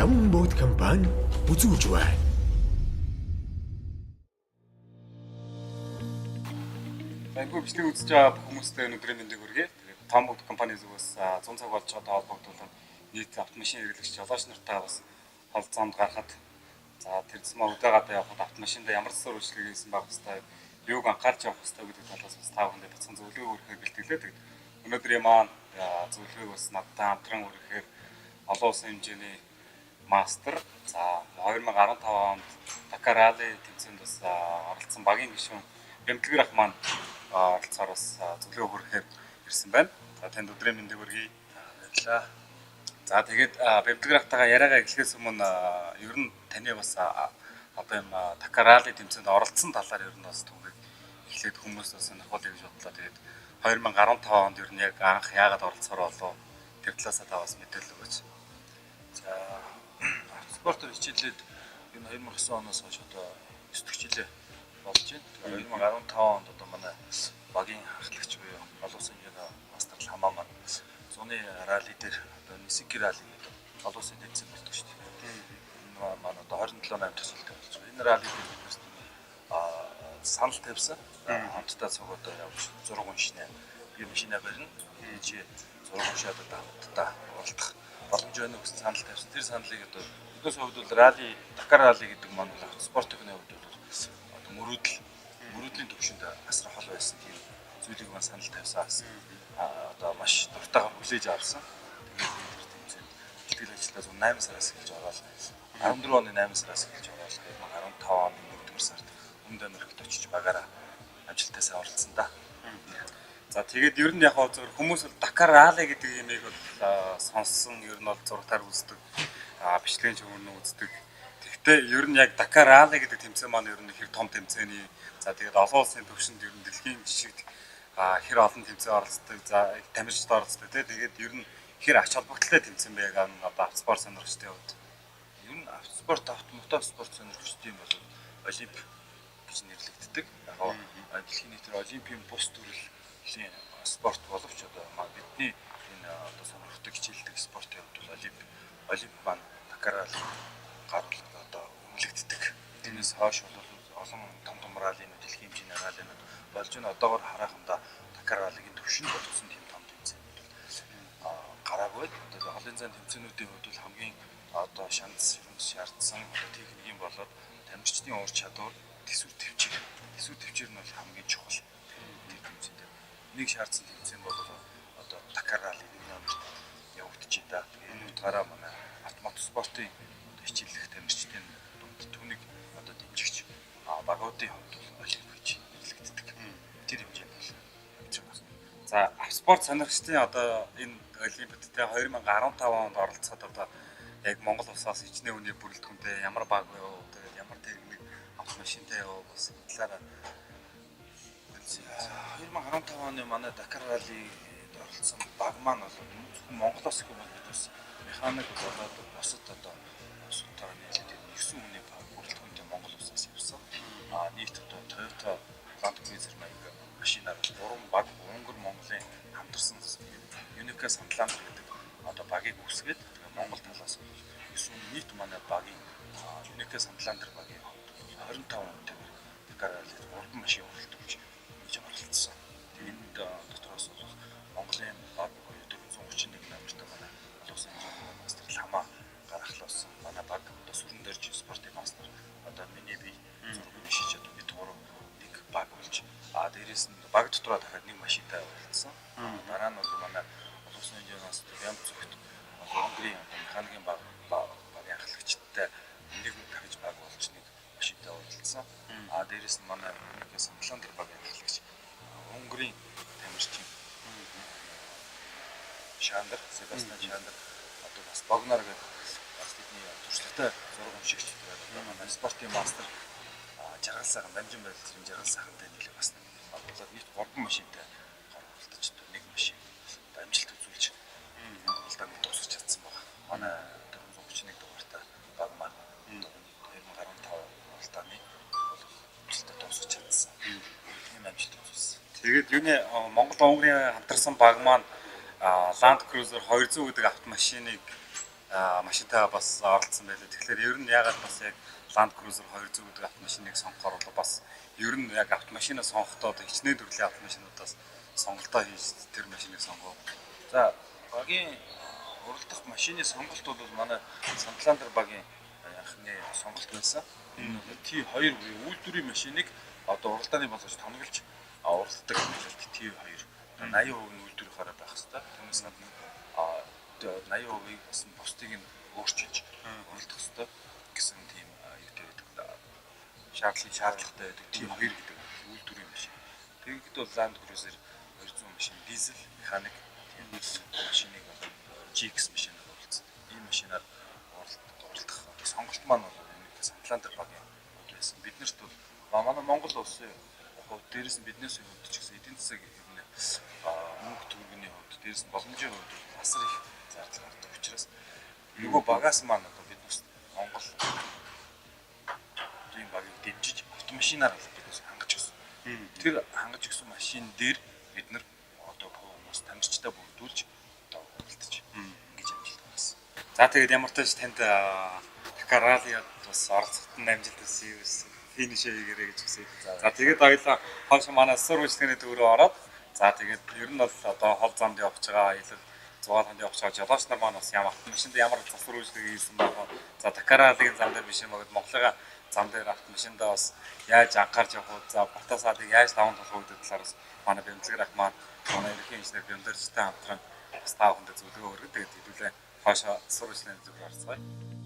Таван бот компани үзүүлж байна. Айгуу бичлэг үзэж байгаа хүмүүстээ өнөөдрийн мэндийг хүргэе. Тэгээд Том бот компани зүгээс 100 цаг болж байгаа холбогдуулан нийт автомашин хэрэглэгч жолооч нартаа бас холцоонд гарахад тэр зэмээ удаagaадаа явхад автомашиндаа ямар засвар үйлчлэг хийсэн байх хэвээр юуг анхаарч явах хэвээр гэдэг талаас бас та бүхэнд бяцхан зөвлөгөө өгөхөөр бэлтгэлээ. Тэгээд өнөөдрийн маань зөвлөгөөг бас надтай хамтран өргөхээр олон улсын хэмжээний мастер 2015 онд Dakar Rally тэмцээнд бас оролцсон багийн гишүүн Бэмтлэгэр ах маань оролцоор бас зөвлөгөө хүргэхээр ирсэн байна. За танд өдрийн мэндийг хүргэе. Баярлалаа. За тэгээд Бэмтлэгэр ахтайгаа яриагаа эхлэхээс өмнө ер нь таны бас одоо юм Dakar Rally тэмцээнд оролцсон талаар ер нь бас түүнийг эхлээд хүмүүс бас сонирхолтой гэж бодлоо. Тэгээд 2015 онд ер нь яг анх яагаад оролцохоор болов? Тэр талаас та бас мэдээлэл өгөөч. За автоспортоор хичээлээд энэ 2009 оноос хойш одоо 9 дэх жилээ болж байна. 2015 онд одоо манай багийн ахлагч буюу олон улсын хэмжээний мастер хамаа маань зуны ралли дээр одоо Нисики ралли гэдэг олон улсын тэмцээн болдог шүү дээ. Энэ маань одоо 27 8 төсөлтэй болж байгаа. Энэ ралли дээр бид санал тавьсан. Хамтдаа цуг одоо явж зураг уншина. Би машинаа барина. Чи зураг уншаад одоо хамтдаа уулзах боломж байна гэсэн санал тавьсан. Тэр саналыг одоо биднээс хувьд бол ралли Dakar ралли гэдэг маань автоспортын хувьд бол одоо мөрөөдлийн төвшөнд асар хол байсан тийм зүйлийг маань санал тавьсан. Одоо маш дуртайгаар хүлээж авсан. Тэгээд тэр тэмцээнд бэлтгэл ажиллагаа 8 сараас эхэлж ороод 14 оны 8 сараас эхэлж ороод 2015 оны 1-р сард Өмнөд Америкт очиж багаараа амжилттай сайн оролцсон да. За тэгээд ер нь яг зөв хүмүүс бол Dakar Rally гэдэг юмыг бол сонссон, ер нь бол зурагтаар үздэг, бичлэгийн чигүүрнээ үздэг. Гэхдээ ер нь яг Dakar Rally гэдэг тэмцээн маань ер нь хэр том тэмцээний. За тэгээд олон улсын төвшөнд ер нь дэлхийн жишгт хэр олон тэмцээн оролцдог, за тамирчид оролцдог тий. Тэгээд ер нь хэр ач холбогдолтой тэмцээн бэ яг одоо автоспорт сонирхчдын хувьд. Ер нь автоспорт, автомото спорт сонирхчдын бол олимп гэж нэрлэгддэг. Яг дэлхийн нийтээр олимпийн бус төрлийн спорт боловч одоо бидний энэ одоо сонирхдаг хичээлдэг спортын хувьд бол олимп маань Dakar Rally гаргал одоо үнэлэгддэг. Тэрнээс хойш бол олон том раллинууд дэлхийн хэмжээний раллинууд болж байна. Одоогоор харахандаа Dakar Rally-гийн төвшөнд болцсон тийм том тэмцээнүүд гараагүй. Одоо холын зайн тэмцээнүүдийн хувьд бол хамгийн одоо шаардсан техникийн болоод тамирчдын ур чадвар, тэсвэр төвчээр нь бол хамгийн чухал тийм тэмцээнд. Нэг шаардсан тэмцээн бол одоо Dakar Rally нэг номерт явагдаж байна. Энэ утгаараа манай автомат спортын хичээллэх тамирчдын дунд түүнийг одоо дэмжигч багуудын хувьд бол олимп гэж нэрлэгддэг. Тэр хэмжээнд бол явж байгаа. За автоспорт сонирхчдын одоо энэ олимпиадт 2015 онд оролцоход одоо яг Монгол улсаас хичнээн үний бүрэлдэхүүнтэй ямар баг вэ? Тэгээд ямар техник автомашинтай яваа бас талаараа 2015 оны манай Dakar Rally-д оролцсон баг маань бол зөвхөн Монголоос их бол бас механик болоод босод одоо босуудтайгаа нийлээд 9 хүний баг бүрэлдэхүүнтэй Монгол улсаас явсан. Нийт одоо Toyota Land Cruiser маяг машинаар 3 баг Унгар Монголын хамтарсан Unica Sandlander гэдэг одоо багийг үүсгээд Монгол талаас 9 нийт манай багийн Unica Sandlander багийн 25 хүнтэй Dakar Rally-д 3 машин өрөлтөж оролцсон. Тэгээд дотроос бол Монголын баг 431 номертой манай олон улсын хэмжээний мастер хамаа гаргалсан. Манай баг одоо сүрэн дөрж спортын мастер одоо миний бие зургийг шиж одоо бид гурав нэг баг болж дээрээс нь баг дотроо дахиад нэг машинтай оролцсон. Дараа нь бол манай олон улсын хэмжээний мастер ям зөвхт Унгарын механикийн багийн ахлагчтай нэг дахиж баг болж нэг машинтай оролцсон. Дээрээс нь манай Sandlander багийн ахлагч Унгарын тамирчин Шандер, Себастьян Шандер одоо бас Богнар гэдэг бас бидний туршлагатай зураг уншигч одоо манай спортын мастер жаргал сайхан дамжин байдлын жаргал сайхантай нийлээ бас болоод нийт 3 машинтай гаргалтж нэг машин амжилт үзүүлж Монголд дуусгаж чадсан байна. Манай 431 дугаартай баг маань 2015 Монголтаны амжилттай дуусгаж чадсан. Энэ амжилт үзүүлсэн. тэгээд юуны Монгол Унгарын хамтарсан баг маань Land Cruiser 200 гэдэг автомашиныг машинтайгаа бас оролцсон байлээ. Тэгэхээр ер нь ягаад бас яг Land Cruiser 200 гэдэг автомашиныг сонгохоор бол бас ер нь яг автомашинаа сонгохдоо хичнээн төрлийн автомашинуудаас сонголтоо хийж тэр машиныг сонгоо. За багийн уралдах машины сонголт бол манай Сандландер багийн анхны сонголт байсан. Энэ бол T2 буюу үйлдвэрийн машиныг одоо уралдааны болгож томглож уралддаг хэлэлт T2 80% нь үйлдвэрийнхаараа байх хэрэгтэй. Түүнээс гадна 80%-ийг бас бусдыг нь өөрчилж уралдах хэрэгтэй гэсэн тийм юутай байдаг. Шаардлагатай байдаг T2 гэдэг үйлдвэрийн машин. Тэгэхэд бол Land Cruiser 200 машин дизель механик тийм машиныг GX машинаар уралдсан. Ийм машинаар уралдах сонголт маань бол энэ Сандландер багийн хувьд байсан. Биднэрт бол манай Монгол улсын хувьд дээрээс нь биднээс хувьд ч гэсэн эдийн засаг мөнгө төгрөгийн хувьд дээрээс нь боломжийн хувьд асар их зардал гардаг учраас нөгөө багаас маань одоо бид бас Монгол ийм багийг дэмжиж автомашинаар биднээс хангаж өгсөн. Тэр хангаж өгсөн машин дээр бид нар одоо хүмүүс тамирчтай бүрдүүлж одоо уралдаж ингэж амжилт гаргасан. За тэгээд ямар ч тач танд Dakar Rally-д бас оролцоход нь амжилт хүсье. Финиш хийгээрэй гэж хүсье. За тэгээд хоёлаа хойш манай сур үйлчлэгээний төврөө ороод за тэгээд ер нь бол одоо хол замд явж байгаа аялал зугаал ханд явж байгаа жолооч нар маань бас ямар машинд ямар засвар үйлчлэгээ хийсэн байх вэ? За Dakar Rally-гийн зам дээр биш юм бол Монголын зам дээр автомашиндаа бас яаж анхаарч явах вэ? За Батасаадыг яаж даван тулах вэ гэдэг талаар бас манай бэмтлэгэр ах маань манай ерөнхий инженер Бямдарчтай хамтран бас таа бүхэнд зөвлөгөө өргөдөг. Тэгээд хэдүүлээ хойш сур үйлчлэгээний төврөө орцгоё.